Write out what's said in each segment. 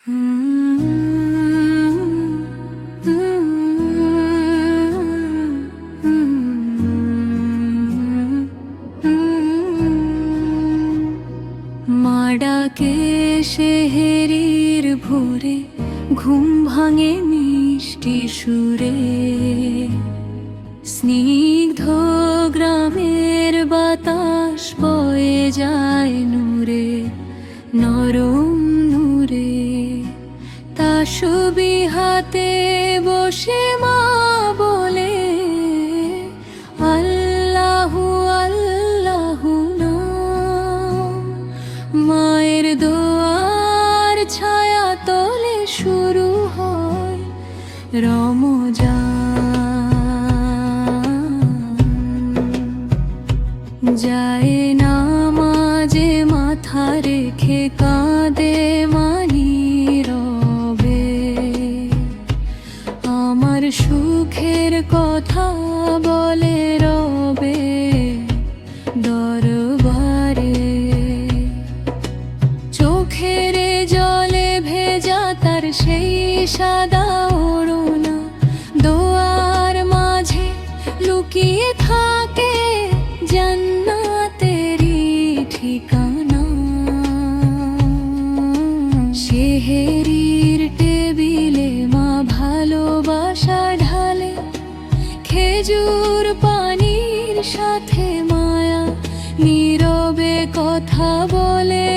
মা ডাকে সেহেরির ভোরে, ঘুম ভাঙে মিষ্টি সুরে। স্নিগ্ধ গ্রামের বাতাস বয়ে যায় নূরে, নরম নূরে। তাসবি হাতে বসে মা বলে, আল্লাহু আল্লাহু নাম। মায়ের দোয়ার ছায়া তলে শুরু হয় রমজান। যায় নামাজে মাথা রেখে কাঁদে মানি রবে। আমার সুখের কথা বলে রবে দরবারে। চোখের জলে ভেজা তার সেই সাদা ওড়না, দোয়ার মাঝে লুকিয়ে থাকে জান্নাতেরই ঠিকানা। সেহেরির টেবিলে মা ভালোবাসা ঢালে, খেজুর পানির সাথে মায়া নীরবে কথা বলে।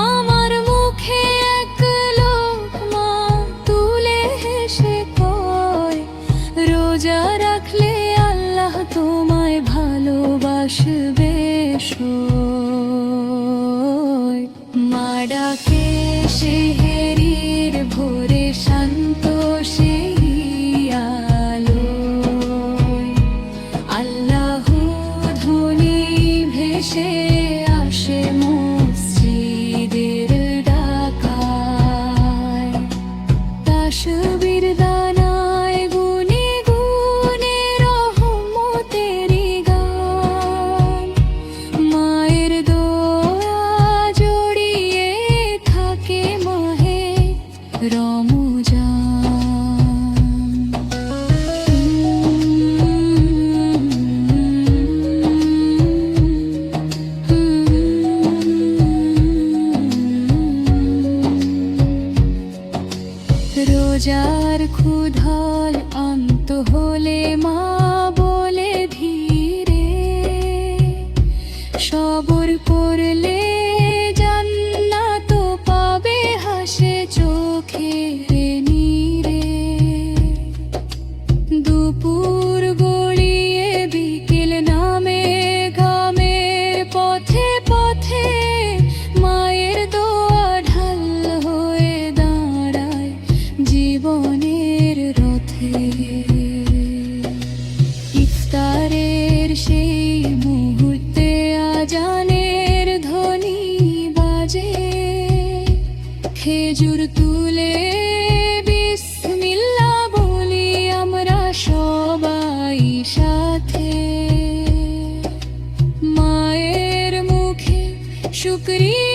আমার মুখে এক লোকমা তুলে হেসে কয়, রোজা রাখলে আল্লাহ তোমায় ভালোবাসবে সই। মা ডাকে সেহেরির ভোরে, শান্ত সেই আলোয়। আল্লাহু ধ্বনি ভেসে আসে মসজিদের ডাকায়। তাসবির দানায় গুনে গুনে রহমতেরি গান। মায়ের দোয়া জড়িয়ে থাকে মাহে রমজান। রোজার ক্ষুধার অন্ত হলে মা বলে ধীরে, সবর করলে জান্নাত পাবে হাসে চোখের নীরে। দুপুর গড়িয়ে বিকেল নামে গ্রামের পথে পথে, মায়ের দোয়া ঢাল হয়ে দাঁড়ায় জীবনের রথে। ইফতারের সেই মুহূর্তে আজানের ধ্বনি বাজে, খেজুর তুলে বিসমিল্লাহ বলি আমরা সবাই সাথে। মায়ের মুখে শুকরিয়া